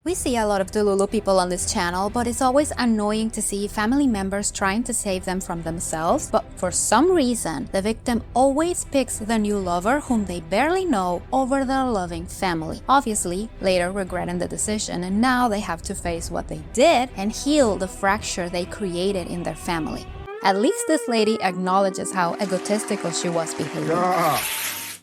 We see a lot of Delulu people on this channel, but it's always annoying to see family members trying to save them from themselves, but for some reason, the victim always picks the new lover whom they barely know over their loving family, obviously later regretting the decision, and now they have to face what they did and heal the fracture they created in their family. At least this lady acknowledges how egotistical she was behaving.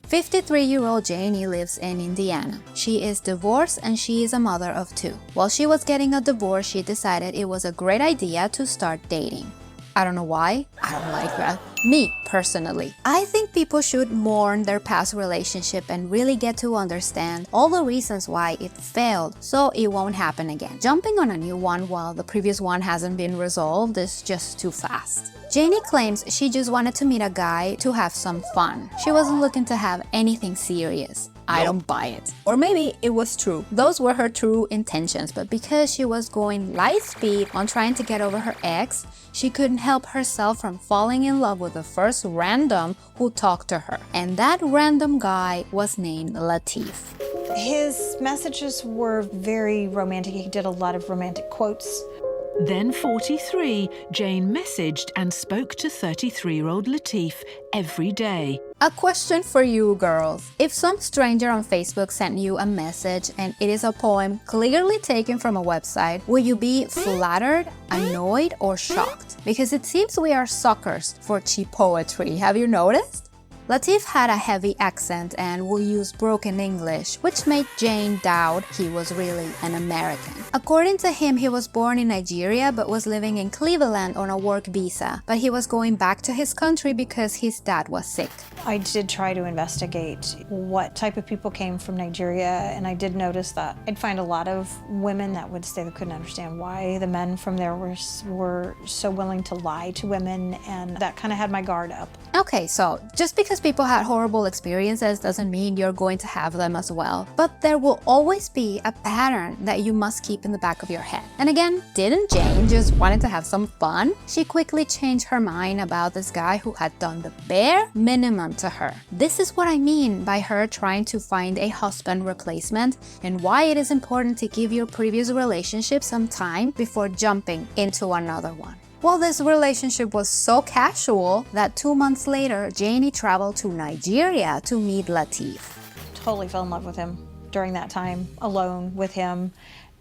53-year-old Janie lives in Indiana. She is divorced and she is a mother of 2. While she was getting a divorce, she decided it was a great idea to start dating. I don't know why. I don't like that. Me, personally. I think people should mourn their past relationship and really get to understand all the reasons why it failed so it won't happen again. Jumping on a new one while the previous one hasn't been resolved is just too fast. Janie claims she just wanted to meet a guy to have some fun. She wasn't looking to have anything serious. I don't buy it. Or maybe it was true. Those were her true intentions, but because she was going light speed on trying to get over her ex, she couldn't help herself from falling in love with the first random who talked to her. And that random guy was named Latif. His messages were very romantic. He did a lot of romantic quotes. Then 43, Jayne messaged and spoke to 33-year-old Latif every day. A question for you girls. If some stranger on Facebook sent you a message and it is a poem clearly taken from a website, will you be flattered, annoyed, or shocked? Because it seems we are suckers for cheap poetry. Have you noticed? Latif had a heavy accent and would use broken English, which made Jayne doubt he was really an American. According to him, he was born in Nigeria but was living in Cleveland on a work visa, but he was going back to his country because his dad was sick. I did try to investigate what type of people came from Nigeria, and I did notice that I'd find a lot of women that would say they couldn't understand why the men from there were so willing to lie to women, and that kind of had my guard up. Okay, so just because people had horrible experiences doesn't mean you're going to have them as well. But there will always be a pattern that you must keep in the back of your head. And again, didn't Jayne just wanted to have some fun? She quickly changed her mind about this guy who had done the bare minimum to her. This is what I mean by her trying to find a husband replacement and why it is important to give your previous relationship some time before jumping into another one. Well, this relationship was so casual that 2 months later, Janie traveled to Nigeria to meet Latif. Totally fell in love with him during that time, alone with him.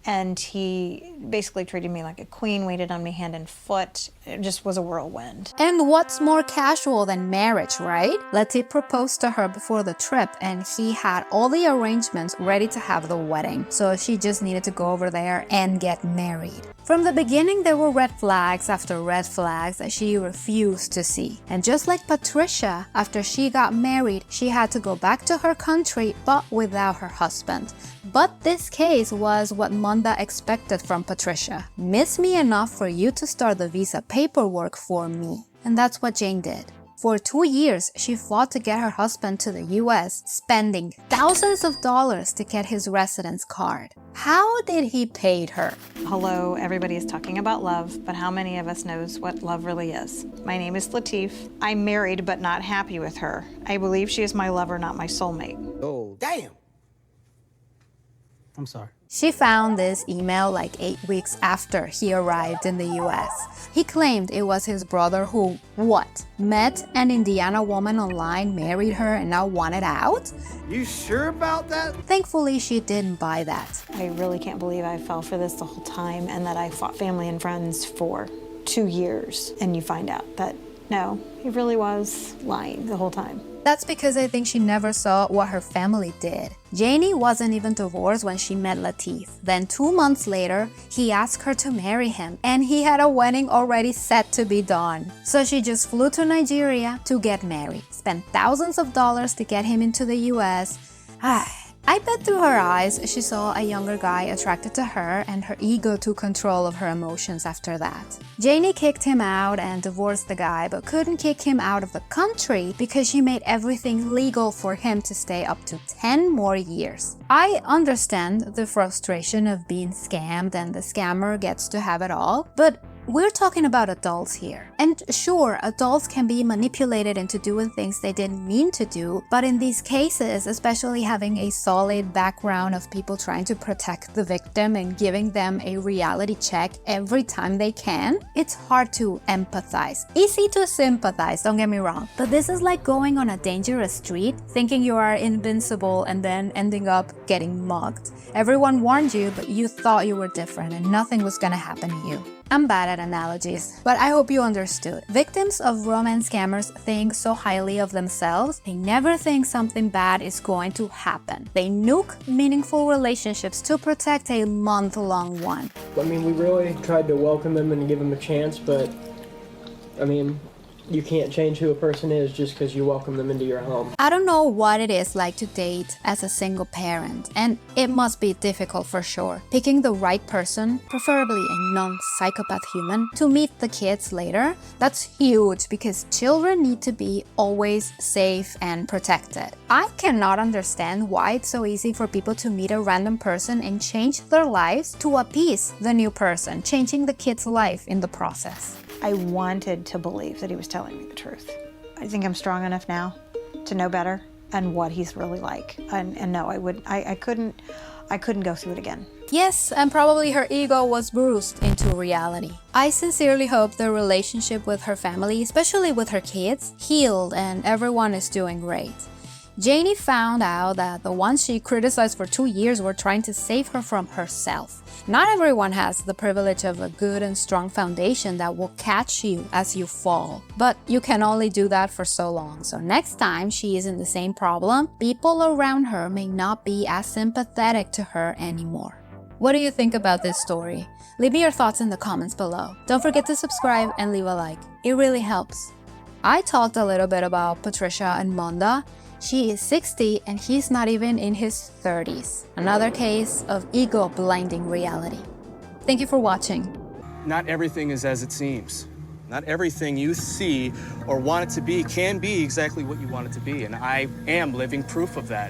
And he basically treated me like a queen, waited on me hand and foot. It just was a whirlwind. And what's more casual than marriage, right? Latif proposed to her before the trip and he had all the arrangements ready to have the wedding. So she just needed to go over there and get married. From the beginning, there were red flags after red flags that she refused to see. And just like Patricia, after she got married, she had to go back to her country but without her husband. But this case was what Manda expected from Patricia. Miss me enough for you to start the visa paperwork for me. And that's what Jayne did. For 2 years, she fought to get her husband to the US, spending thousands of dollars to get his residence card. How did he pay her? Hello, everybody is talking about love, but how many of us knows what love really is? My name is Latif. I'm married but not happy with her. I believe she is my lover, not my soulmate. Oh, damn. I'm sorry. She found this email like 8 weeks after he arrived in the US. He claimed it was his brother who, what? Met an Indiana woman online, married her, and now wanted out? You sure about that? Thankfully, she didn't buy that. I really can't believe I fell for this the whole time and that I fought family and friends for 2 years. And you find out that, no, he really was lying the whole time. That's because I think she never saw what her family did. Janie wasn't even divorced when she met Latif. Then 2 months later, he asked her to marry him and he had a wedding already set to be done. So she just flew to Nigeria to get married, spent thousands of dollars to get him into the US. I bet through her eyes, she saw a younger guy attracted to her and her ego took control of her emotions after that. Janie kicked him out and divorced the guy, but couldn't kick him out of the country because she made everything legal for him to stay up to 10 more years. I understand the frustration of being scammed and the scammer gets to have it all, but We're talking about adults here. And sure, adults can be manipulated into doing things they didn't mean to do, but in these cases, especially having a solid background of people trying to protect the victim and giving them a reality check every time they can, it's hard to empathize. Easy to sympathize, don't get me wrong, but this is like going on a dangerous street, thinking you are invincible and then ending up getting mugged. Everyone warned you, but you thought you were different and nothing was gonna happen to you. I'm bad at analogies, but I hope you understood. Victims of romance scammers think so highly of themselves, they never think something bad is going to happen. They nuke meaningful relationships to protect a month-long one. I mean, we really tried to welcome them and give them a chance, but, I mean, you can't change who a person is just because you welcome them into your home. I don't know what it is like to date as a single parent, and it must be difficult for sure. Picking the right person, preferably a non-psychopath human, to meet the kids later, that's huge because children need to be always safe and protected. I cannot understand why it's so easy for people to meet a random person and change their lives to appease the new person, changing the kid's life in the process. I wanted to believe that he was telling me the truth. I think I'm strong enough now to know better and what he's really like. And no, I couldn't go through it again. Yes, and probably her ego was bruised into reality. I sincerely hope the relationship with her family, especially with her kids, healed and everyone is doing great. Janie found out that the ones she criticized for 2 years were trying to save her from herself. Not everyone has the privilege of a good and strong foundation that will catch you as you fall, but you can only do that for so long. So next time she is in the same problem, people around her may not be as sympathetic to her anymore. What do you think about this story? Leave me your thoughts in the comments below. Don't forget to subscribe and leave a like. It really helps. I talked a little bit about Patricia and Monda. She is 60 and he's not even in his 30s. Another case of ego-blinding reality. Thank you for watching. Not everything is as it seems. Not everything you see or want it to be can be exactly what you want it to be, and I am living proof of that.